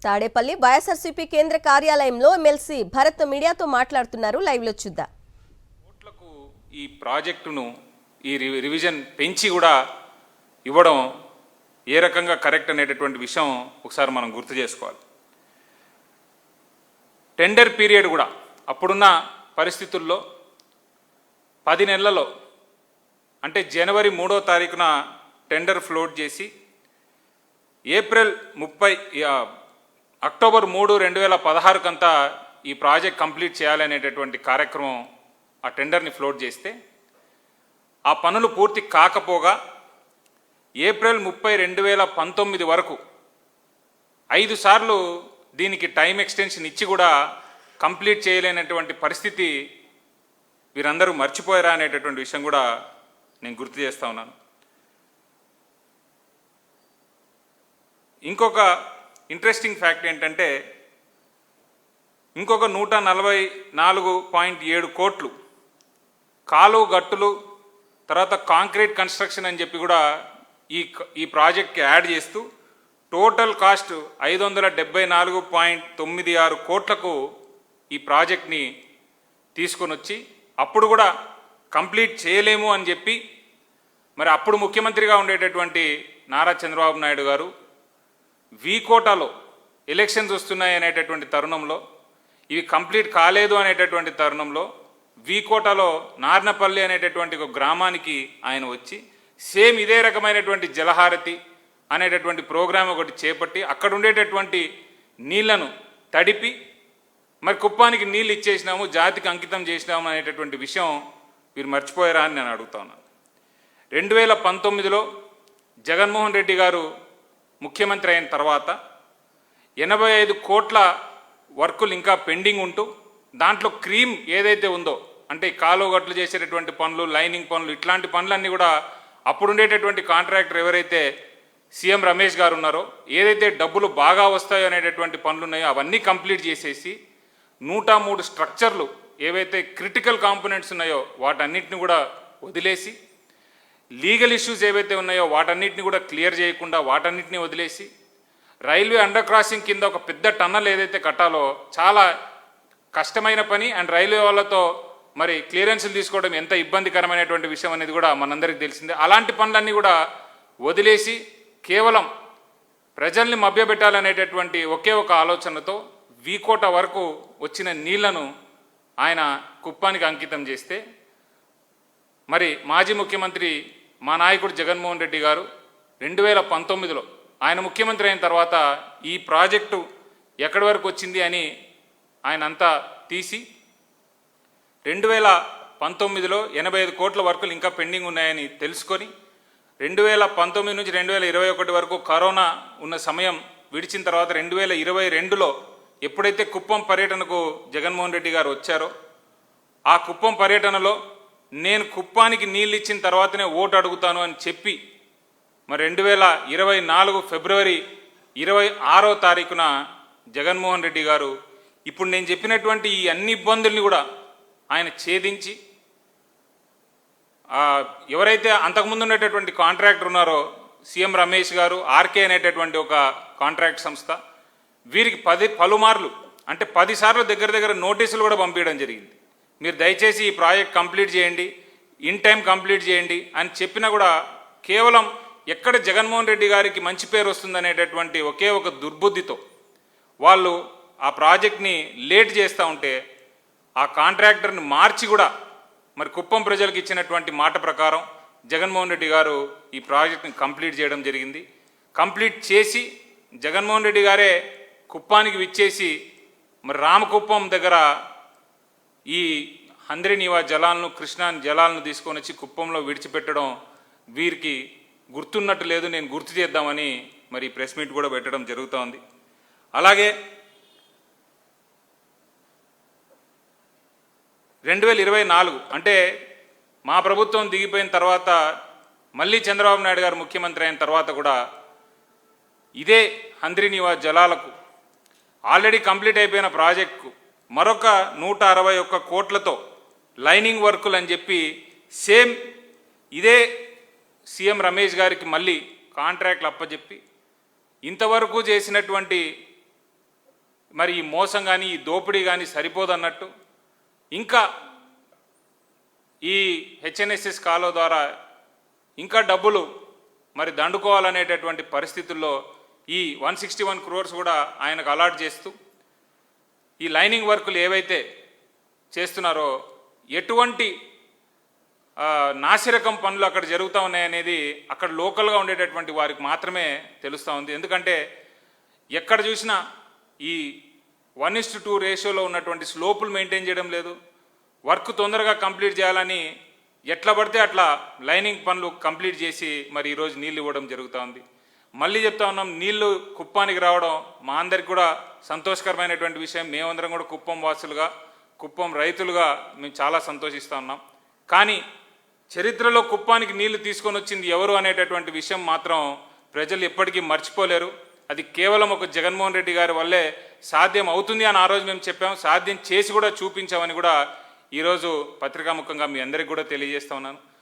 తాడేపల్లి వైఎస్ఆర్సీపీ కేంద్ర కార్యాలయంలో ఎమ్మెల్సీ భరత్ మీడియాతో మాట్లాడుతున్నారు. లైవ్ లో చూద్దాం. కోట్లకు ఈ ప్రాజెక్టును ఈ రివిజన్ పెంచి కూడా ఇవ్వడం ఏ రకంగా కరెక్ట్ అనేటటువంటి విషయం ఒకసారి మనం గుర్తు చేసుకోవాలి. టెండర్ పీరియడ్ కూడా అప్పుడున్న పరిస్థితుల్లో 10 నెలలలో అంటే జనవరి 3వ తారీఖున టెండర్ ఫ్లోట్ చేసి ఏప్రిల్ 30 అక్టోబర్ 3, 2016 కంతా ఈ ప్రాజెక్ట్ కంప్లీట్ చేయాలనేటటువంటి కార్యక్రమం ఆ టెండర్ని ఫ్లోట్ చేస్తే ఆ పనులు పూర్తి కాకపోగా ఏప్రిల్ 30, 2019 వరకు 5 సార్లు దీనికి టైం ఎక్స్టెన్షన్ ఇచ్చి కూడా కంప్లీట్ చేయలేనటువంటి పరిస్థితి వీరందరూ మర్చిపోయారా అనేటటువంటి విషయం కూడా నేను గుర్తు చేస్తూ ఉన్నాను. ఇంకొక ఇంట్రెస్టింగ్ ఫ్యాక్ట్ ఏంటంటే ఇంకొక 144.7 కోట్లు కాలువ గట్టులు తర్వాత కాంక్రీట్ కన్స్ట్రక్షన్ అని చెప్పి కూడా ఈ ప్రాజెక్ట్కి యాడ్ చేస్తూ టోటల్ కాస్ట్ 574.96 కోట్లకు ఈ ప్రాజెక్ట్ని తీసుకొని వచ్చి అప్పుడు కూడా కంప్లీట్ చేయలేము అని చెప్పి మరి అప్పుడు ముఖ్యమంత్రిగా ఉండేటటువంటి నారా చంద్రబాబు నాయుడు గారు వీకోటాలో ఎలక్షన్స్ వస్తున్నాయి అనేటటువంటి తరుణంలో ఇవి కంప్లీట్ కాలేదు అనేటటువంటి తరుణంలో వీకోటాలో నార్నపల్లి అనేటటువంటి ఒక గ్రామానికి ఆయన వచ్చి సేమ్ ఇదే రకమైనటువంటి జలహారతి అనేటటువంటి ప్రోగ్రాం ఒకటి చేపట్టి అక్కడ ఉండేటటువంటి నీళ్లను తడిపి మరి కుప్పానికి నీళ్ళు ఇచ్చేసినాము, జాతికి అంకితం చేసినాము అనేటటువంటి విషయం మీరు మర్చిపోయారా అని నేను అడుగుతా ఉన్నాను. 2019లో జగన్మోహన్ రెడ్డి గారు ముఖ్యమంత్రి అయిన తర్వాత 85 కోట్ల వర్కులు ఇంకా పెండింగ్ ఉంటూ దాంట్లో క్రీమ్ ఏదైతే ఉందో అంటే కాలువ గట్లు చేసేటటువంటి పనులు, లైనింగ్ పనులు, ఇట్లాంటి పనులన్నీ కూడా అప్పుడు ఉండేటటువంటి కాంట్రాక్టర్ ఎవరైతే సీఎం రమేష్ గారు ఉన్నారో ఏదైతే డబ్బులు బాగా వస్తాయో అనేటటువంటి పనులు ఉన్నాయో అవన్నీ కంప్లీట్ చేసేసి 103 స్ట్రక్చర్లు ఏవైతే క్రిటికల్ కాంపోనెంట్స్ ఉన్నాయో వాటన్నిటిని కూడా వదిలేసి లీగల్ ఇష్యూస్ ఏవైతే ఉన్నాయో వాటన్నిటిని కూడా క్లియర్ చేయకుండా వాటన్నిటిని వదిలేసి రైల్వే అండర్ క్రాసింగ్ కింద ఒక పెద్ద టన్నల్ ఏదైతే కట్టాలో చాలా కష్టమైన పని అండ్ రైల్వే వాళ్ళతో మరి క్లియరెన్స్లు తీసుకోవడం ఎంత ఇబ్బందికరమైనటువంటి విషయం అనేది కూడా మనందరికీ తెలిసిందే. అలాంటి పనులన్నీ కూడా వదిలేసి కేవలం ప్రజల్ని మభ్యపెట్టాలనేటటువంటి ఒకే ఒక ఆలోచనతో వీకోట వరకు వచ్చిన నీళ్లను ఆయన కుప్పానికి అంకితం చేస్తే మరి మాజీ ముఖ్యమంత్రి మా నాయకుడు జగన్మోహన్ రెడ్డి గారు 2019లో ఆయన ముఖ్యమంత్రి అయిన తర్వాత ఈ ప్రాజెక్టు ఎక్కడి వరకు వచ్చింది అని ఆయన అంతా తీసి 2019లో 85 కోట్ల వర్కులు ఇంకా పెండింగ్ ఉన్నాయని తెలుసుకొని 2019 నుంచి 2021 వరకు కరోనా ఉన్న సమయం విడిచిన తర్వాత 2022లో ఎప్పుడైతే కుప్పం పర్యటనకు జగన్మోహన్ రెడ్డి గారు వచ్చారో ఆ కుప్పం పర్యటనలో నేను కుప్పానికి నీళ్ళు ఇచ్చిన తర్వాతనే ఓటు అడుగుతాను అని చెప్పి మరి 2024 ఫిబ్రవరి 26వ తారీఖున జగన్మోహన్ రెడ్డి గారు ఇప్పుడు నేను చెప్పినటువంటి ఈ అన్ని ఇబ్బందుల్ని కూడా ఆయన ఛేదించి ఎవరైతే అంతకుముందు ఉండేటటువంటి కాంట్రాక్టర్ ఉన్నారో సీఎం రమేష్ గారు ఆర్కే అనేటటువంటి ఒక కాంట్రాక్ట్ సంస్థ వీరికి పలుమార్లు అంటే 10 సార్లు దగ్గర నోటీసులు కూడా పంపించడం జరిగింది. మీరు దయచేసి ఈ ప్రాజెక్ట్ కంప్లీట్ చేయండి, ఇన్ టైం కంప్లీట్ చేయండి అని చెప్పినా కూడా కేవలం ఎక్కడ జగన్మోహన్ రెడ్డి గారికి మంచి పేరు వస్తుందనేటటువంటి ఒకే ఒక దుర్బుద్ధితో వాళ్ళు ఆ ప్రాజెక్ట్ని లేట్ చేస్తూ ఉంటే ఆ కాంట్రాక్టర్ని మార్చి కూడా మరి కుప్పం ప్రజలకు ఇచ్చినటువంటి మాట ప్రకారం జగన్మోహన్ రెడ్డి గారు ఈ ప్రాజెక్ట్ని కంప్లీట్ చేయడం జరిగింది. కంప్లీట్ చేసి జగన్మోహన్ రెడ్డి గారే కుప్పానికి విచ్చేసి మరి రామకుప్పం దగ్గర ఈ హంద్రీనీవా జలాలను, కృష్ణా జలాలను తీసుకొని వచ్చి కుప్పంలో విడిచిపెట్టడం వీరికి గుర్తున్నట్టు లేదు. నేను గుర్తు చేద్దామని మరి ప్రెస్ మీట్ కూడా పెట్టడం జరుగుతోంది. అలాగే 2024 అంటే మా ప్రభుత్వం దిగిపోయిన తర్వాత మళ్ళీ చంద్రబాబు నాయుడు గారు ముఖ్యమంత్రి అయిన తర్వాత కూడా ఇదే హంద్రీనీవా జలాలకు ఆల్రెడీ కంప్లీట్ అయిపోయిన ప్రాజెక్టుకు మరొక 161 కోట్లతో లైనింగ్ వర్కులు అని చెప్పి సేమ్ ఇదే సీఎం రమేష్ గారికి మళ్ళీ కాంట్రాక్ట్లు అప్పచెప్పి ఇంతవరకు చేసినటువంటి మరి ఈ మోసం కానీ ఈ దోపిడీ కానీ సరిపోదన్నట్టు ఇంకా ఈ హెచ్ఎన్ఎస్ఎస్ కాలువ ద్వారా ఇంకా డబ్బులు మరి దండుకోవాలనేటటువంటి పరిస్థితుల్లో ఈ 161 crores కూడా ఆయనకు అలాట్ చేస్తూ ఈ లైనింగ్ వర్కులు ఏవైతే చేస్తున్నారో ఎటువంటి నాసిరకం పనులు అక్కడ జరుగుతూ ఉన్నాయనేది అక్కడ లోకల్గా ఉండేటటువంటి వారికి మాత్రమే తెలుస్తూ ఉంది. ఎందుకంటే ఎక్కడ చూసినా ఈ 1:2 రేషియోలో ఉన్నటువంటి స్లోపులు మెయింటైన్ చేయడం లేదు. వర్క్ తొందరగా కంప్లీట్ చేయాలని ఎట్లా పడితే అట్లా లైనింగ్ పనులు కంప్లీట్ చేసి మరి ఈరోజు నీళ్ళు ఇవ్వడం జరుగుతూ ఉంది. మళ్ళీ చెప్తా ఉన్నాం, నీళ్లు కుప్పానికి రావడం మా అందరికి కూడా సంతోషకరమైనటువంటి విషయం. మేమందరం కూడా కుప్పం వాసులుగా, కుప్పం రైతులుగా మేము చాలా సంతోషిస్తూ ఉన్నాం. కానీ చరిత్రలో కుప్పానికి నీళ్లు తీసుకొని వచ్చింది ఎవరు అనేటటువంటి విషయం మాత్రం ప్రజలు ఎప్పటికీ మర్చిపోలేరు. అది కేవలం ఒక జగన్మోహన్ రెడ్డి గారి వల్లే సాధ్యం అవుతుంది అని ఆ రోజు మేము చెప్పాం. సాధ్యం చేసి కూడా చూపించామని కూడా ఈరోజు పత్రికాముఖంగా మీ అందరికీ కూడా తెలియజేస్తా ఉన్నాను.